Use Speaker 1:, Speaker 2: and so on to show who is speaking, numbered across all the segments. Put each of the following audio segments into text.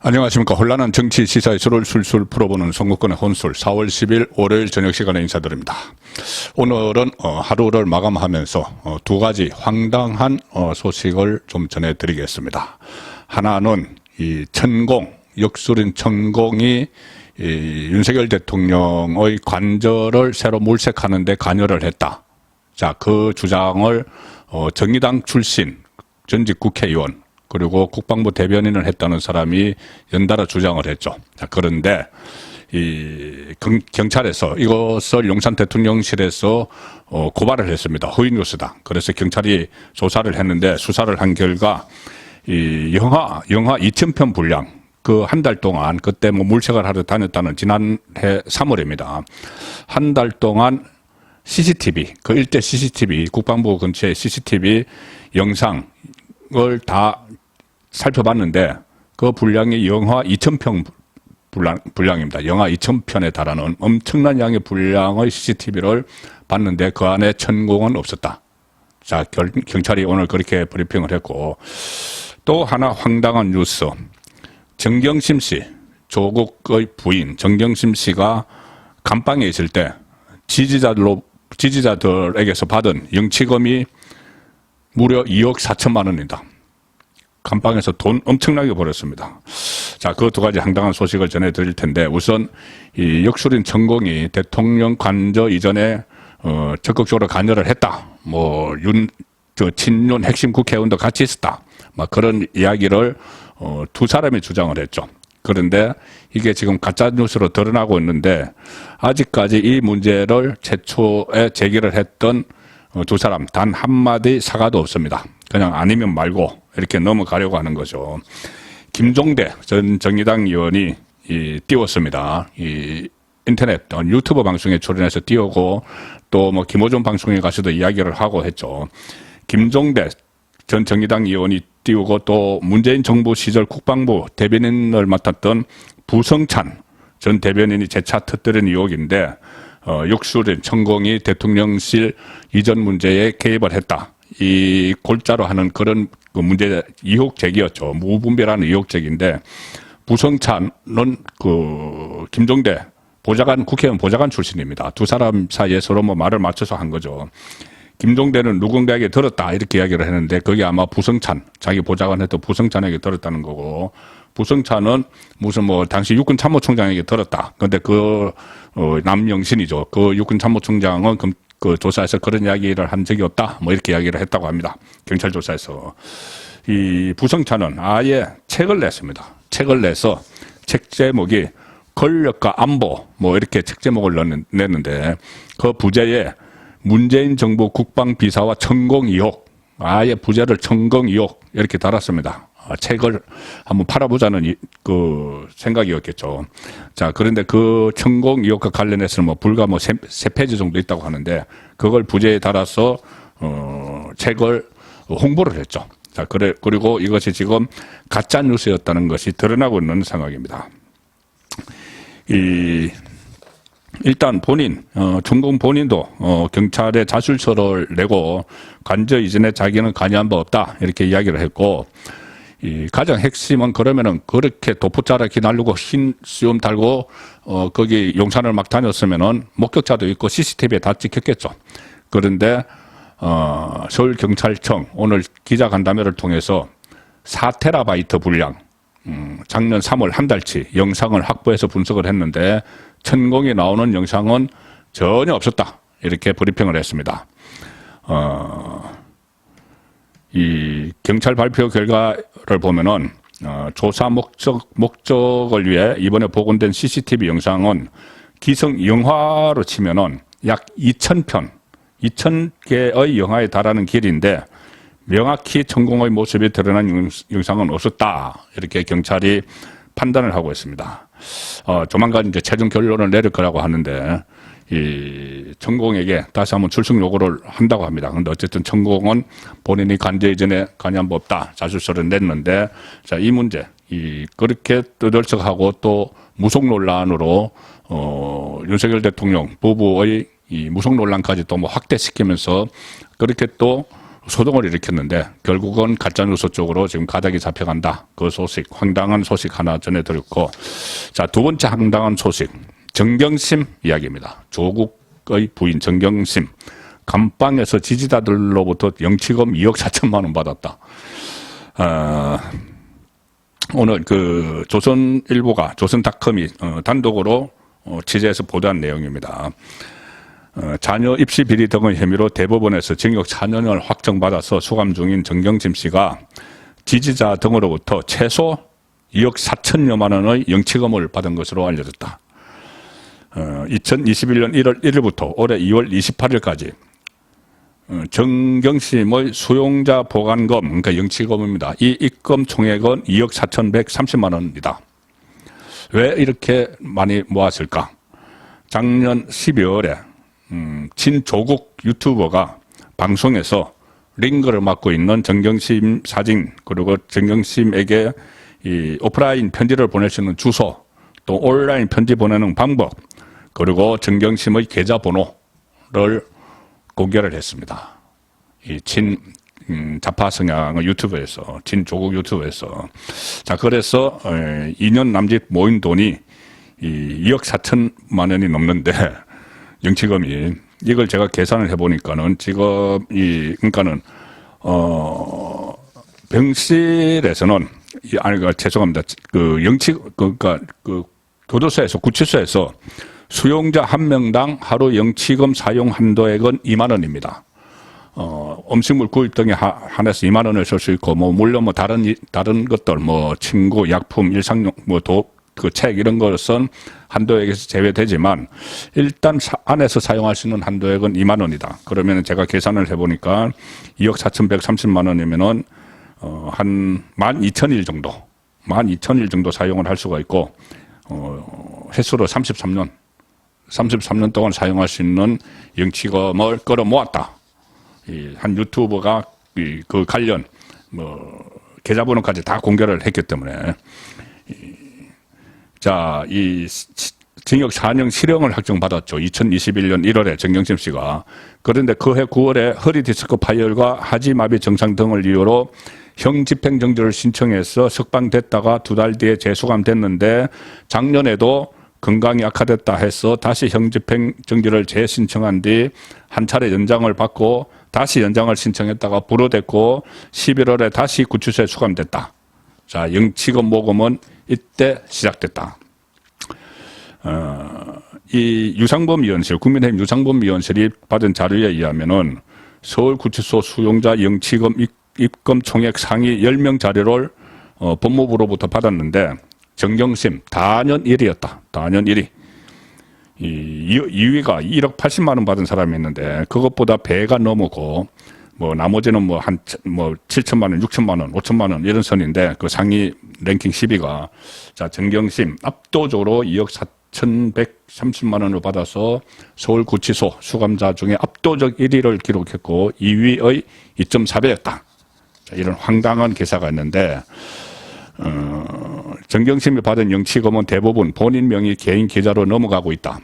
Speaker 1: 안녕하십니까. 혼란한 정치 시사의 술을 술술 풀어보는 선거권의 혼술 4월 10일 월요일 저녁 시간에 인사드립니다. 오늘은 하루를 마감하면서 두 가지 황당한 소식을 좀 전해드리겠습니다. 하나는 이 천공, 역술인 천공이 윤석열 대통령의 관절을 새로 물색하는 데 관여를 했다. 자, 그 주장을 정의당 출신 전직 국회의원 그리고 국방부 대변인을 했다는 사람이 연달아 주장을 했죠. 자, 그런데 이 경찰에서 이것을 용산 대통령실에서 고발을 했습니다. 허위 뉴스다. 그래서 경찰이 조사를 했는데 수사를 한 결과 이 영하 2,000편 분량 그 한 달 동안 그때 뭐 물색을 하러 다녔다는 지난해 3월입니다. 한 달 동안 CCTV 그 일대 CCTV 국방부 근처에 CCTV 영상을 다 살펴봤는데 그 분량이 영하 2,000편 분량입니다. 영하 2,000편에 달하는 엄청난 양의 분량의 CCTV를 봤는데 그 안에 천공은 없었다. 자, 경찰이 오늘 그렇게 브리핑을 했고 또 하나 황당한 뉴스. 정경심 씨, 조국의 부인 정경심 씨가 감방에 있을 때 지지자들에게서 받은 영치금이 무려 2억 4천만 원이다. 감방에서 돈 엄청나게 벌었습니다. 자, 그 두 가지 황당한 소식을 전해드릴 텐데 우선 이 역술인 천공이 대통령 관저 이전에 적극적으로 관여를 했다. 뭐 친윤 핵심 국회의원도 같이 있었다. 막 그런 이야기를 두 사람이 주장을 했죠. 그런데 이게 지금 가짜 뉴스로 드러나고 있는데 아직까지 이 문제를 최초에 제기를 했던 두 사람 단 한마디 사과도 없습니다. 그냥 아니면 말고 이렇게 넘어가려고 하는 거죠. 김종대 전 정의당 의원이 띄웠습니다. 이 인터넷 유튜브 방송에 출연해서 띄우고 또 뭐 김호준 방송에 가서도 이야기를 하고 했죠. 김종대 전 정의당 의원이 띄우고 또 문재인 정부 시절 국방부 대변인을 맡았던 부성찬 전 대변인이 재차 터뜨린 의혹인데 역술인 천공이 대통령실 이전 문제에 개입을 했다. 이 골자로 하는 그런 그 문제 의혹 제기였죠. 무분별한 의혹 제기인데 부성찬은 그 김종대 국회의원 보좌관 출신입니다. 두 사람 사이에 서로 뭐 말을 맞춰서 한 거죠. 김종대는 누군가에게 들었다 이렇게 이야기를 했는데 그게 아마 부성찬 자기 보좌관 했던 부성찬에게 들었다는 거고 부성찬은 무슨 뭐 당시 육군 참모총장에게 들었다. 근데 그 남영신이죠. 그 육군 참모총장은 그 조사에서 그런 이야기를 한 적이 없다. 뭐 이렇게 이야기를 했다고 합니다. 경찰 조사에서. 이 부성찬은 아예 책을 냈습니다. 책을 내서 책 제목이 권력과 안보 뭐 이렇게 책 제목을 냈는데 그 부제에 문재인 정부 국방비사와 천공 의혹 아예 부제를 천공 의혹 이렇게 달았습니다. 책을 한번 팔아보자는 그 생각이었겠죠. 자, 그런데 그 천공 의혹과 관련해서는 뭐 불과 뭐 세 페이지 정도 있다고 하는데 그걸 부제에 달아서 책을 홍보를 했죠. 자, 그리고 이것이 지금 가짜 뉴스였다는 것이 드러나고 있는 상황입니다. 일단 천공 본인도 경찰에 자술서를 내고 관저 이전에 자기는 관여한 바 없다 이렇게 이야기를 했고 가장 핵심은 그러면은 그렇게 도포자락이 날르고 흰 수염 달고 거기 용산을 막 다녔으면은 목격자도 있고 CCTV에 다 찍혔겠죠. 그런데 서울경찰청 오늘 기자간담회를 통해서 4테라바이트 분량 작년 3월 한 달치 영상을 확보해서 분석을 했는데 천공이 나오는 영상은 전혀 없었다. 이렇게 브리핑을 했습니다. 이 경찰 발표 결과를 보면은 조사 목적을 위해 이번에 복원된 CCTV 영상은 기성 영화로 치면은 약 2,000개의 영화에 달하는 길인데 명확히 천공의 모습이 드러난 영상은 없었다. 이렇게 경찰이 판단을 하고 있습니다. 조만간 이제 최종 결론을 내릴 거라고 하는데 이 천공에게 다시 한번 출석 요구를 한다고 합니다. 그런데 어쨌든 천공은 본인이 관저 이전에 관여한 바 없다. 자술서를 냈는데 자, 이 문제 그렇게 떠들썩하고 또 무속 논란으로 윤석열 대통령 부부의 이 무속 논란까지 또 뭐 확대시키면서 그렇게 또 소동을 일으켰는데 결국은 가짜뉴스 쪽으로 지금 가닥이 잡혀간다. 그 소식, 황당한 소식 하나 전해드렸고, 자, 두 번째 황당한 소식, 정경심 이야기입니다. 조국의 부인 정경심, 감방에서 지지자들로부터 영치금 2억 4천만 원 받았다. 오늘 그 조선일보가, 조선닷컴이 단독으로 취재해서 보도한 내용입니다. 자녀 입시 비리 등의 혐의로 대법원에서 징역 4년을 확정받아서 수감 중인 정경심 씨가 지지자 등으로부터 최소 2억 4천여만 원의 영치금을 받은 것으로 알려졌다. 2021년 1월 1일부터 올해 2월 28일까지 정경심의 수용자 보관금, 그러니까 영치금입니다. 이 입금 총액은 2억 4,130만 원입니다. 왜 이렇게 많이 모았을까? 작년 12월에 친조국 유튜버가 방송에서 링거를 맡고 있는 정경심 사진, 그리고 정경심에게 이 오프라인 편지를 보낼 수 있는 주소, 또 온라인 편지 보내는 방법, 그리고 정경심의 계좌번호를 공개를 했습니다. 이 좌파 성향의 유튜브에서, 친조국 유튜브에서. 자, 그래서 2년 남짓 모인 돈이 2억 4천만 원이 넘는데, 영치금이, 이걸 제가 계산을 해보니까는 지금 그러니까는 병실에서는, 죄송합니다. 그러니까 교도소에서, 구치소에서 수용자 한 명당 하루 영치금 사용 한도액은 2만 원입니다. 음식물 구입 등에 한해서 2만 원을 쓸 수 있고, 물론 다른 것들, 친구, 약품, 일상용, 그 책 이런 것은 한도액에서 제외되지만, 일단 안에서 사용할 수 있는 한도액은 2만 원이다. 그러면 제가 계산을 해보니까 2억 4,130만 원이면은, 한 12,000일 정도 사용을 할 수가 있고, 횟수로 33년 동안 사용할 수 있는 영치금을 끌어 모았다. 한 유튜버가 그 관련 계좌번호까지 다 공개를 했기 때문에, 자, 이 징역 4년 실형을 확정받았죠. 2021년 1월에 정경심 씨가. 그런데 그해 9월에 허리 디스크 파열과 하지마비 증상 등을 이유로 형 집행정지를 신청해서 석방됐다가 2달 뒤에 재수감됐는데, 작년에도 건강이 악화됐다 해서 다시 형 집행정지를 재신청한 뒤 한 차례 연장을 받고 다시 연장을 신청했다가 불허됐고 11월에 다시 구치소에 수감됐다. 자, 영치금 모금은 이때 시작됐다. 이 유상범위원실, 국민의힘 유상범위원실이 받은 자료에 의하면은 서울구치소 수용자 영치금 입금 총액 상위 10명 자료를 법무부로부터 받았는데, 정경심 단연 1위였다. 단연 1위. 2위가 1억 80만 원 받은 사람이 있는데, 그것보다 배가 넘고, 나머지는 한 7천만 원, 6천만 원, 5천만 원 이런 선인데, 그 상위 랭킹 10위가, 자, 정경심 압도적으로 2억 4,130만 원을 받아서 서울구치소 수감자 중에 압도적 1위를 기록했고, 2위의 2.4배였다. 자, 이런 황당한 기사가 있는데, 정경심이 받은 영치금은 대부분 본인 명의 개인 계좌로 넘어가고 있다.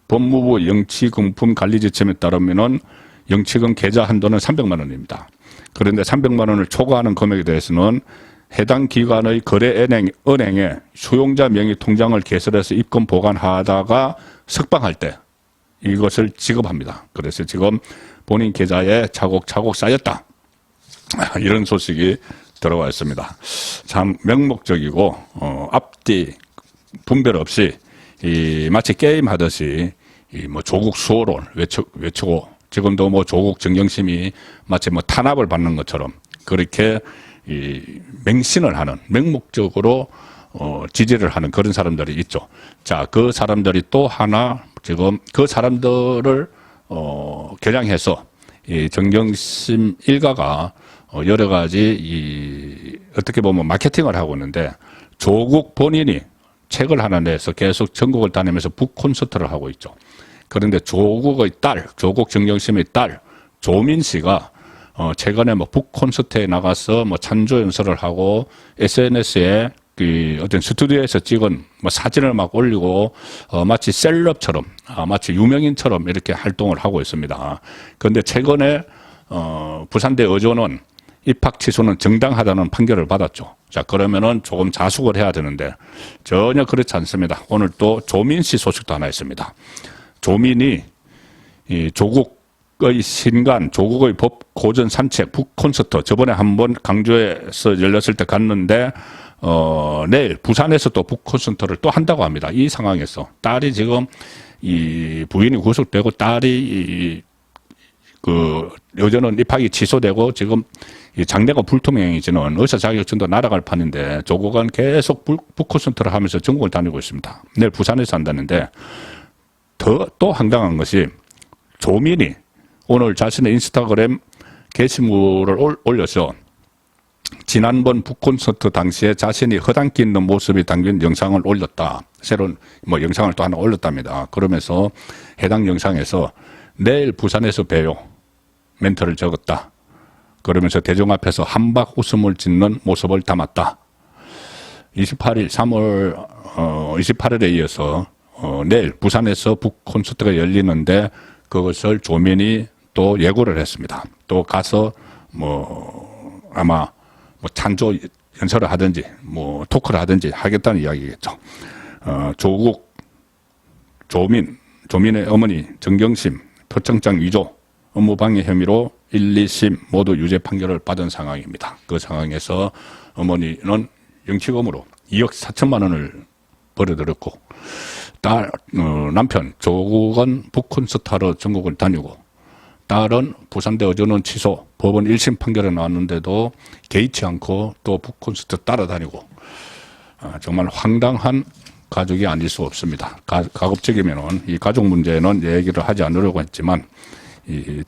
Speaker 1: 법무부 영치금품 관리 지침에 따르면은 영치금 계좌 한도는 300만 원입니다. 그런데 300만 원을 초과하는 금액에 대해서는 해당 기관의 거래 은행에 수용자 명의 통장을 개설해서 입금 보관하다가 석방할 때 이것을 지급합니다. 그래서 지금 본인 계좌에 차곡차곡 쌓였다. 이런 소식이 들어와 있습니다. 참 명목적이고 앞뒤 분별 없이 마치 게임 하듯이 조국 수호론 외치고 지금도 조국 정경심이 마치 탄압을 받는 것처럼 그렇게 맹신을 하는, 맹목적으로 지지를 하는 그런 사람들이 있죠. 자, 그 사람들이 또 하나 지금 그 사람들을 겨냥해서 이 정경심 일가가 여러 가지 어떻게 보면 마케팅을 하고 있는데, 조국 본인이 책을 하나 내서 계속 전국을 다니면서 북 콘서트를 하고 있죠. 그런데 조국의 딸, 조국 정경심의 딸 조민 씨가 최근에 북 콘서트에 나가서 찬조 연설을 하고 SNS에 어떤 스튜디오에서 찍은 사진을 막 올리고 마치 셀럽처럼, 마치 유명인처럼 이렇게 활동을 하고 있습니다. 그런데 최근에 부산대 의전원 입학 취소는 정당하다는 판결을 받았죠. 자, 그러면은 조금 자숙을 해야 되는데 전혀 그렇지 않습니다. 오늘 또 조민 씨 소식도 하나 있습니다. 조민이 이 조국의 신간, 조국의 법 고전 산책 북 콘서트 저번에 한번 강주에서 열렸을 때 갔는데 내일 부산에서 또 북 콘서트를 또 한다고 합니다. 이 상황에서 딸이 지금 이 부인이 구속되고 딸이 그 여전은 입학이 취소되고 지금 이 장래가 불투명해지는 의사 자격증도 날아갈 판인데 조국은 계속 북 콘서트를 하면서 전국을 다니고 있습니다. 내일 부산에서 한다는데 또 황당한 것이 조민이 오늘 자신의 인스타그램 게시물을 올려서 지난번 북콘서트 당시에 자신이 허당끼 있는 모습이 담긴 영상을 올렸다. 새로운 영상을 또 하나 올렸답니다. 그러면서 해당 영상에서 내일 부산에서 봬요. 멘트를 적었다. 그러면서 대중 앞에서 한박 웃음을 짓는 모습을 담았다. 28일 3월 28일에 이어서 내일 부산에서 북콘서트가 열리는데 그것을 조민이 또 예고를 했습니다. 또 가서 아마 찬조 연설을 하든지 토크를 하든지 하겠다는 이야기겠죠. 조민의 어머니 정경심 표창장 위조 업무방해 혐의로 1, 2심 모두 유죄 판결을 받은 상황입니다. 그 상황에서 어머니는 영치금으로 2억 4천만 원을 벌어들였고 남편 조국은 북콘서트 하러 전국을 다니고 딸은 부산대 의전원 취소 법원 1심 판결이 나왔는데도 개의치 않고 또 북콘서트 따라다니고 정말 황당한 가족이 아닐 수 없습니다. 가급적이면은 이 가족 문제는 얘기를 하지 않으려고 했지만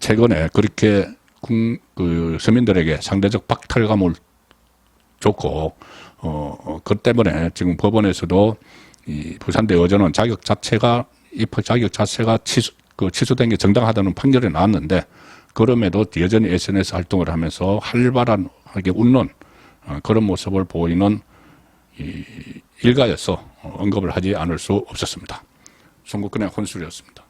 Speaker 1: 최근에 그렇게 서민들에게 상대적 박탈감을 줬고 그 때문에 지금 법원에서도 이 부산대 의전원 자격 자체가 입학 자격 자체가 취소된 게 정당하다는 판결이 나왔는데 그럼에도 여전히 SNS 활동을 하면서 활발하게 웃는 그런 모습을 보이는 일가여서 언급을 하지 않을 수 없었습니다. 송국근의 혼술이었습니다.